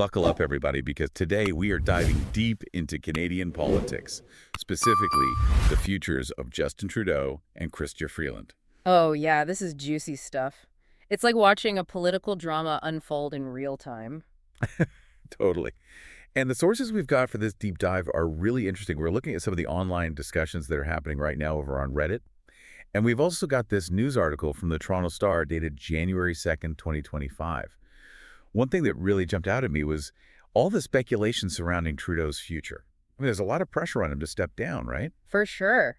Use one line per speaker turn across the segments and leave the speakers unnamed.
Buckle up, everybody, because today we are diving deep into Canadian politics, specifically the futures of Justin Trudeau and Chrystia Freeland.
Oh, yeah, this is juicy stuff. It's like watching a political drama unfold in real time.
Totally. And the sources we've got for this deep dive are really interesting. We're looking at some of the online discussions that are happening right now over on Reddit. And we've also got this news article from the Toronto Star dated January 2nd, 2025. One thing that really jumped out at me was all the speculation surrounding Trudeau's future. I mean, there's a lot of pressure on him to step down, right?
For sure.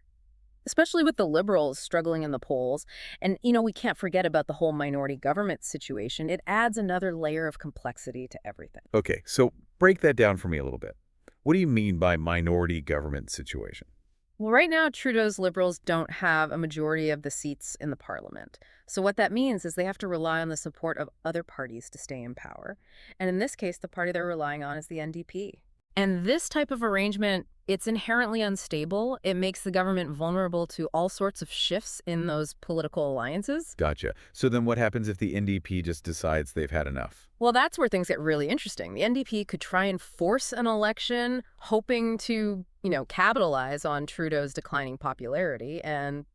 Especially with the Liberals struggling in the polls. And, we can't forget about the whole minority government situation. It adds another layer of complexity to everything.
Okay, so break that down for me a little bit. What do you mean by minority government situation?
Well, right now, Trudeau's Liberals don't have a majority of the seats in the parliament. So what that means is they have to rely on the support of other parties to stay in power. And in this case, the party they're relying on is the NDP. And this type of arrangement, it's inherently unstable. It makes the government vulnerable to all sorts of shifts in those political alliances.
Gotcha. So then what happens if the NDP just decides they've had enough?
Well, that's where things get really interesting. The NDP could try and force an election, hoping to, capitalize on Trudeau's declining popularity. And,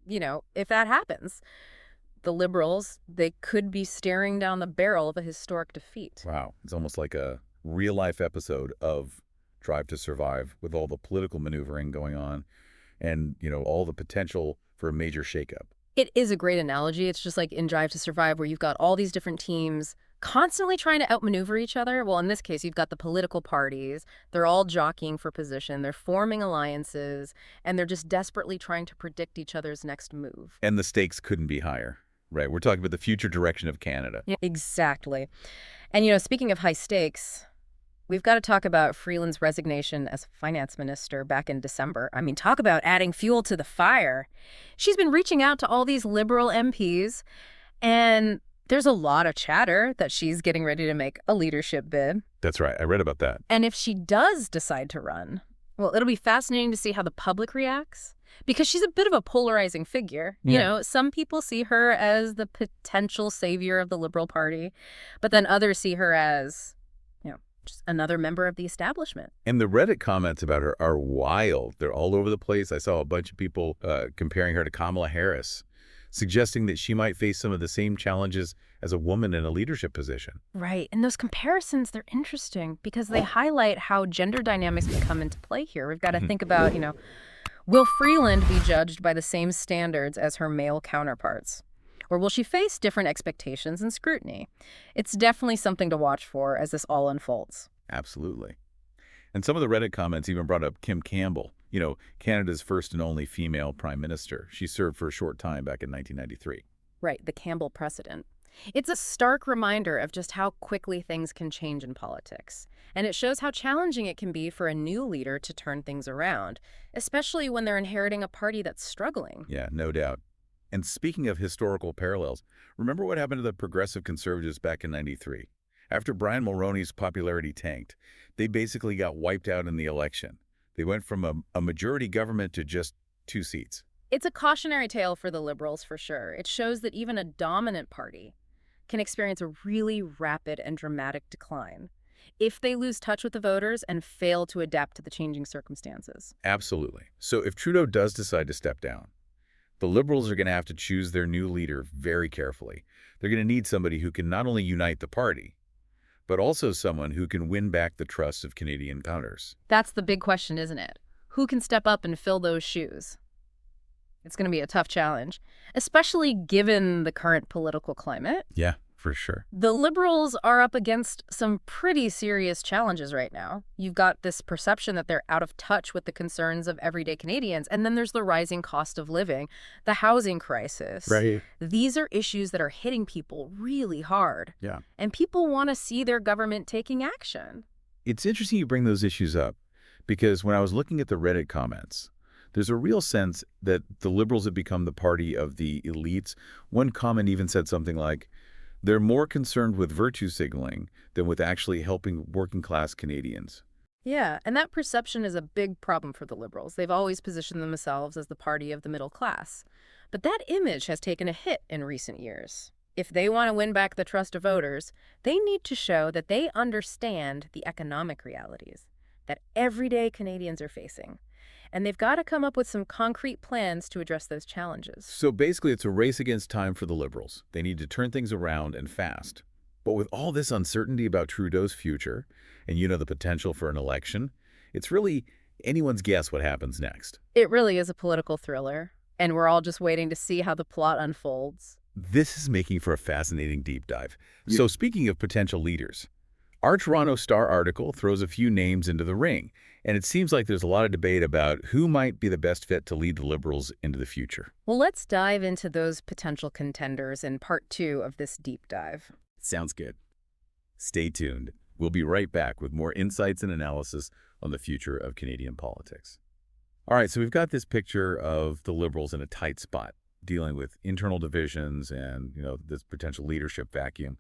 if that happens, the Liberals, they could be staring down the barrel of a historic defeat.
Wow. It's almost like a real-life episode of Drive to Survive with all the political maneuvering going on and, all the potential for a major shakeup.
It is a great analogy. It's just like in Drive to Survive where you've got all these different teams constantly trying to outmaneuver each other. Well, in this case, you've got the political parties. They're all jockeying for position. They're forming alliances, and they're just desperately trying to predict each other's next move.
And the stakes couldn't be higher, right? We're talking about the future direction of Canada.
Yeah, exactly. And, speaking of high stakes, we've got to talk about Freeland's resignation as finance minister back in December. I mean, talk about adding fuel to the fire. She's been reaching out to all these Liberal MPs, and there's a lot of chatter that she's getting ready to make a leadership bid.
That's right. I read about that.
And if she does decide to run, well, it'll be fascinating to see how the public reacts, because she's a bit of a polarizing figure.
Yeah.
Some people see her as the potential savior of the Liberal Party, but then others see her as just another member of the establishment.
And the Reddit comments about her are wild. They're all over the place. I saw a bunch of people comparing her to Kamala Harris, suggesting that she might face some of the same challenges as a woman in a leadership position.
Right. And those comparisons, they're interesting because they highlight how gender dynamics can come into play here. We've got to think about, will Freeland be judged by the same standards as her male counterparts? Or will she face different expectations and scrutiny? It's definitely something to watch for as this all unfolds.
Absolutely. And some of the Reddit comments even brought up Kim Campbell, Canada's first and only female prime minister. She served for a short time back in 1993.
Right, the Campbell precedent. It's a stark reminder of just how quickly things can change in politics. And it shows how challenging it can be for a new leader to turn things around, especially when they're inheriting a party that's struggling.
Yeah, no doubt. And speaking of historical parallels, remember what happened to the Progressive Conservatives back in 93? After Brian Mulroney's popularity tanked, they basically got wiped out in the election. They went from a majority government to just 2 seats.
It's a cautionary tale for the Liberals, for sure. It shows that even a dominant party can experience a really rapid and dramatic decline if they lose touch with the voters and fail to adapt to the changing circumstances.
Absolutely. So if Trudeau does decide to step down, the Liberals are going to have to choose their new leader very carefully. They're going to need somebody who can not only unite the party, but also someone who can win back the trust of Canadian voters.
That's the big question, isn't it? Who can step up and fill those shoes? It's going to be a tough challenge, especially given the current political climate.
Yeah, for sure.
The Liberals are up against some pretty serious challenges right now. You've got this perception that they're out of touch with the concerns of everyday Canadians, and then there's the rising cost of living, the housing crisis.
Right.
These are issues that are hitting people really hard.
Yeah.
And people want to see their government taking action.
It's interesting you bring those issues up, because when I was looking at the Reddit comments, there's a real sense that the Liberals have become the party of the elites. One comment even said something like, they're more concerned with virtue signaling than with actually helping working-class Canadians.
Yeah, and that perception is a big problem for the Liberals. They've always positioned themselves as the party of the middle class. But that image has taken a hit in recent years. If they want to win back the trust of voters, they need to show that they understand the economic realities that everyday Canadians are facing. And they've got to come up with some concrete plans to address those challenges.
So basically, it's a race against time for the Liberals. They need to turn things around and fast. But with all this uncertainty about Trudeau's future, and the potential for an election, it's really anyone's guess what happens next.
It really is a political thriller, and we're all just waiting to see how the plot unfolds.
This is making for a fascinating deep dive. So speaking of potential leaders, our Toronto Star article throws a few names into the ring, and it seems like there's a lot of debate about who might be the best fit to lead the Liberals into the future.
Well, let's dive into those potential contenders in part 2 of this deep dive.
Sounds good. Stay tuned. We'll be right back with more insights and analysis on the future of Canadian politics. All right, so we've got this picture of the Liberals in a tight spot, dealing with internal divisions and, this potential leadership vacuum.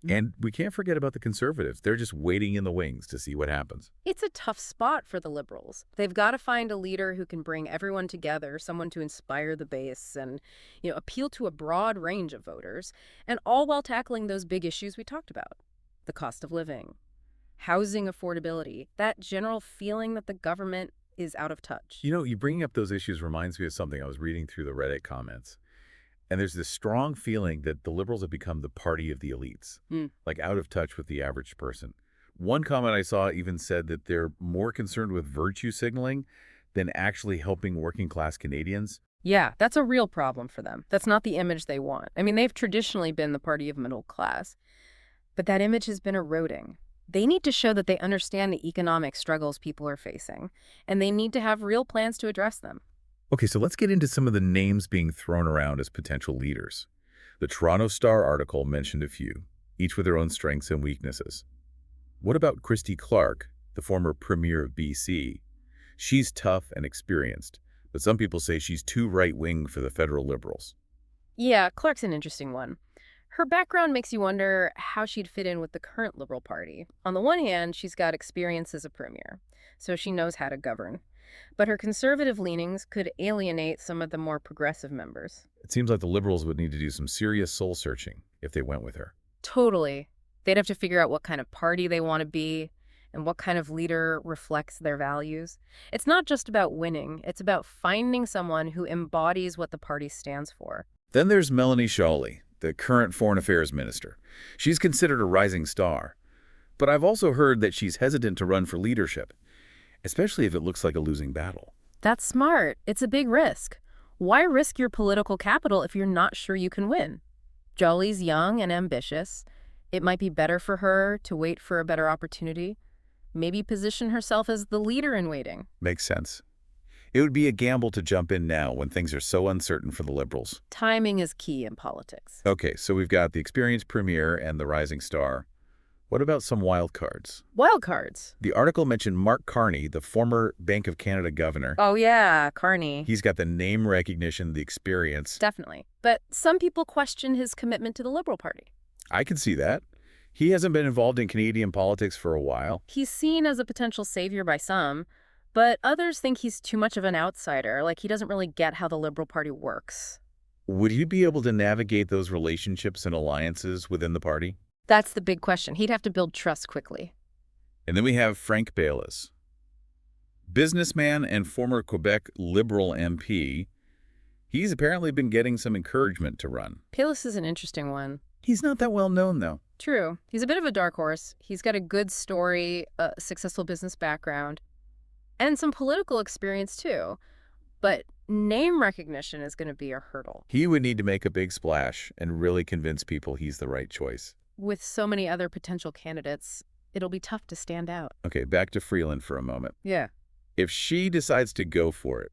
And we can't forget about the Conservatives. They're just waiting in the wings to see what happens.
It's a tough spot for the Liberals. They've got to find a leader who can bring everyone together, someone to inspire the base and, appeal to a broad range of voters, and all while tackling those big issues we talked about. The cost of living, housing affordability, that general feeling that the government is out of touch.
You bringing up those issues reminds me of something I was reading through the Reddit comments. And there's this strong feeling that the Liberals have become the party of the elites, like out of touch with the average person. One comment I saw even said that they're more concerned with virtue signaling than actually helping working-class Canadians.
Yeah, that's a real problem for them. That's not the image they want. I mean, they've traditionally been the party of middle class, but that image has been eroding. They need to show that they understand the economic struggles people are facing, and they need to have real plans to address them.
Okay, so let's get into some of the names being thrown around as potential leaders. The Toronto Star article mentioned a few, each with their own strengths and weaknesses. What about Christy Clark, the former Premier of BC? She's tough and experienced, but some people say she's too right-wing for the federal Liberals.
Yeah, Clark's an interesting one. Her background makes you wonder how she'd fit in with the current Liberal Party. On the one hand, she's got experience as a premier, so she knows how to govern. But her conservative leanings could alienate some of the more progressive members.
It seems like the Liberals would need to do some serious soul-searching if they went with her.
Totally. They'd have to figure out what kind of party they want to be and what kind of leader reflects their values. It's not just about winning. It's about finding someone who embodies what the party stands for.
Then there's Melanie Shawley, the current Foreign Affairs Minister. She's considered a rising star. But I've also heard that she's hesitant to run for leadership, especially if it looks like a losing battle.
That's smart. It's a big risk. Why risk your political capital if you're not sure you can win? Jolly's young and ambitious. It might be better for her to wait for a better opportunity. Maybe position herself as the leader in waiting.
Makes sense. It would be a gamble to jump in now when things are so uncertain for the Liberals.
Timing is key in politics.
Okay, so we've got the experienced premier and the rising star. What about some wild cards?
Wild cards.
The article mentioned Mark Carney, the former Bank of Canada governor.
Oh, yeah, Carney.
He's got the name recognition, the experience.
Definitely. But some people question his commitment to the Liberal Party.
I can see that. He hasn't been involved in Canadian politics for a while.
He's seen as a potential savior by some, but others think he's too much of an outsider, like he doesn't really get how the Liberal Party works.
Would he be able to navigate those relationships and alliances within the party?
That's the big question. He'd have to build trust quickly.
And then we have Frank Baylis, businessman and former Quebec Liberal MP. He's apparently been getting some encouragement to run.
Baylis is an interesting one.
He's not that well known, though.
True. He's a bit of a dark horse. He's got a good story, a successful business background, and some political experience, too. But name recognition is going to be a hurdle.
He would need to make a big splash and really convince people he's the right choice.
With so many other potential candidates, it'll be tough to stand out.
Okay, back to Freeland for a moment.
Yeah.
If she decides to go for it,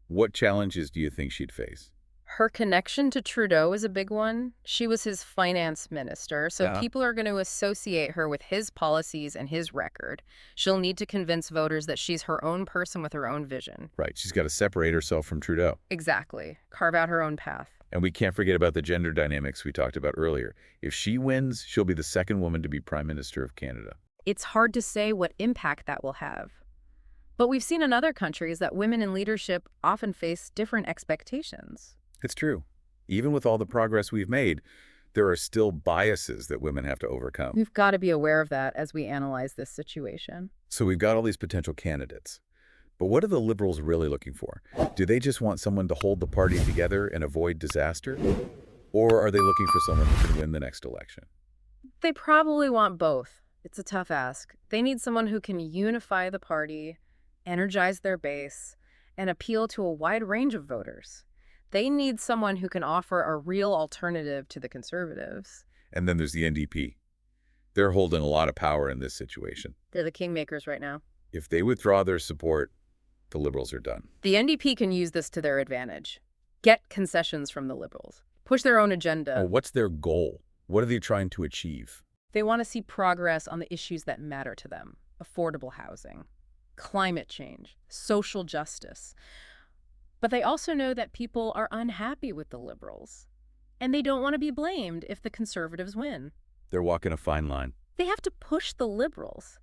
what challenges do you think she'd face?
Her connection to Trudeau is a big one. She was his finance minister, so people are going to associate her with his policies and his record. She'll need to convince voters that she's her own person with her own vision.
Right, she's got to separate herself from Trudeau.
Exactly. Carve out her own path.
And we can't forget about the gender dynamics we talked about earlier. If she wins, she'll be the second woman to be Prime Minister of Canada.
It's hard to say what impact that will have. But we've seen in other countries that women in leadership often face different expectations.
It's true. Even with all the progress we've made, there are still biases that women have to overcome.
We've got to be aware of that as we analyze this situation.
So we've got all these potential candidates. But what are the Liberals really looking for? Do they just want someone to hold the party together and avoid disaster? Or are they looking for someone who can win the next election?
They probably want both. It's a tough ask. They need someone who can unify the party, energize their base, and appeal to a wide range of voters. They need someone who can offer a real alternative to the Conservatives.
And then there's the NDP. They're holding a lot of power in this situation.
They're the kingmakers right now.
If they withdraw their support, the Liberals are done.
The NDP can use this to their advantage. Get concessions from the Liberals. Push their own agenda.
Well, what's their goal? What are they trying to achieve?
They want to see progress on the issues that matter to them. Affordable housing, climate change, social justice. But they also know that people are unhappy with the Liberals. And they don't want to be blamed if the Conservatives win.
They're walking a fine line.
They have to push the Liberals,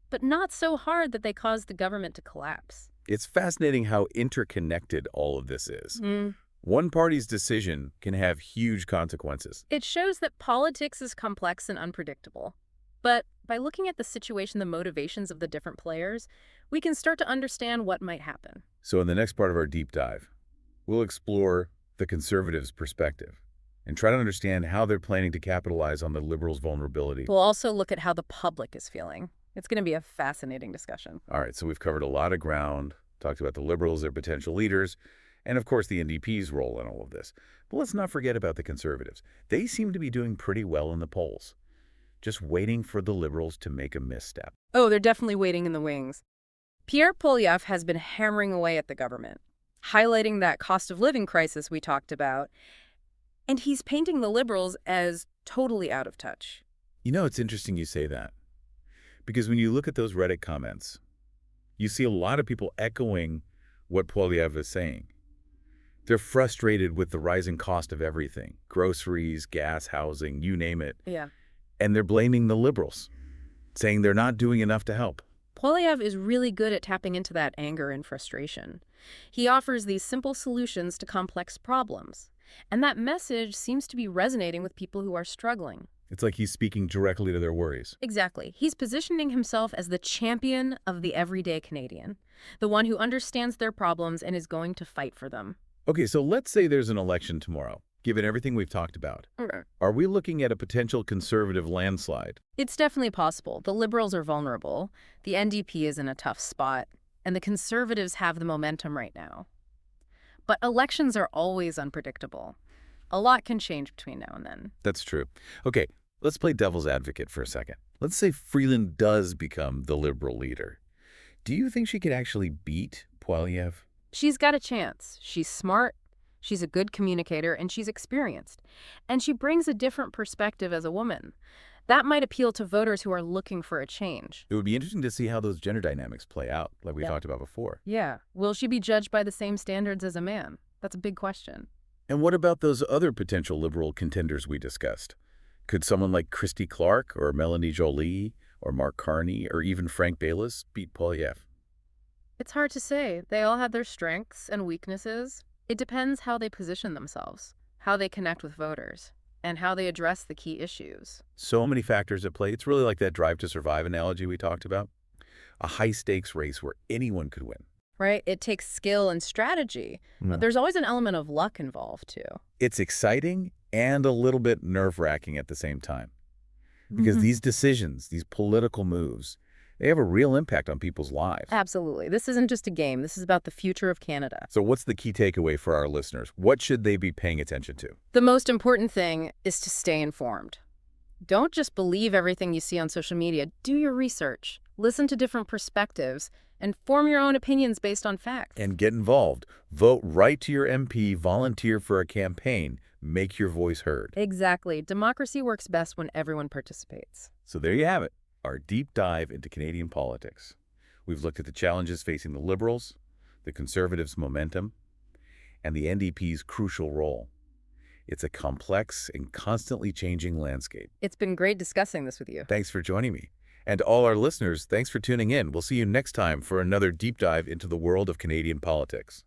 but not so hard that they cause the government to collapse.
It's fascinating how interconnected all of this is. One party's decision can have huge consequences.
It shows that politics is complex and unpredictable. But by looking at the situation, the motivations of the different players, we can start to understand what might happen.
So in the next part of our deep dive, we'll explore the Conservatives' perspective and try to understand how they're planning to capitalize on the Liberals' vulnerability.
We'll also look at how the public is feeling. It's going to be a fascinating discussion.
All right, so we've covered a lot of ground, talked about the Liberals, their potential leaders, and of course the NDP's role in all of this. But let's not forget about the Conservatives. They seem to be doing pretty well in the polls, just waiting for the Liberals to make a misstep.
Oh, they're definitely waiting in the wings. Pierre Poilievre has been hammering away at the government, highlighting that cost of living crisis we talked about, and he's painting the Liberals as totally out of touch.
You know, it's interesting you say that, because when you look at those Reddit comments, you see a lot of people echoing what Poilievre is saying. They're frustrated with the rising cost of everything, groceries, gas, housing, you name it.
Yeah.
And they're blaming the Liberals, saying they're not doing enough to help.
Poilievre is really good at tapping into that anger and frustration. He offers these simple solutions to complex problems. And that message seems to be resonating with people who are struggling.
It's like he's speaking directly to their worries.
Exactly. He's positioning himself as the champion of the everyday Canadian, the one who understands their problems and is going to fight for them.
Okay, so let's say there's an election tomorrow, given everything we've talked about.
Okay.
Are we looking at a potential Conservative landslide?
It's definitely possible. The Liberals are vulnerable, the NDP is in a tough spot, and the Conservatives have the momentum right now. But elections are always unpredictable. A lot can change between now and then.
That's true. Okay, let's play devil's advocate for a second. Let's say Freeland does become the Liberal leader. Do you think she could actually beat Poilievre?
She's got a chance. She's smart, she's a good communicator, and she's experienced. And she brings a different perspective as a woman. That might appeal to voters who are looking for a change.
It would be interesting to see how those gender dynamics play out, like we talked about before.
Yeah. Will she be judged by the same standards as a man? That's a big question.
And what about those other potential Liberal contenders we discussed? Could someone like Christy Clark or Melanie Joly or Mark Carney or even Frank Baylis beat Poilievre?
It's hard to say. They all have their strengths and weaknesses. It depends how they position themselves, how they connect with voters, and how they address the key issues.
So many factors at play. It's really like that Drive to Survive analogy we talked about. A high-stakes race where anyone could win.
Right? It takes skill and strategy. But there's always an element of luck involved, too.
It's exciting and a little bit nerve-wracking at the same time. Because these decisions, these political moves, they have a real impact on people's lives.
Absolutely. This isn't just a game. This is about the future of Canada.
So what's the key takeaway for our listeners? What should they be paying attention to?
The most important thing is to stay informed. Don't just believe everything you see on social media. Do your research. Listen to different perspectives and form your own opinions based on facts.
And get involved. Vote right to your MP, volunteer for a campaign, make your voice heard.
Exactly. Democracy works best when everyone participates.
So there you have it, our deep dive into Canadian politics. We've looked at the challenges facing the Liberals, the Conservatives' momentum, and the NDP's crucial role. It's a complex and constantly changing landscape.
It's been great discussing this with you.
Thanks for joining me. And to all our listeners, thanks for tuning in. We'll see you next time for another deep dive into the world of Canadian politics.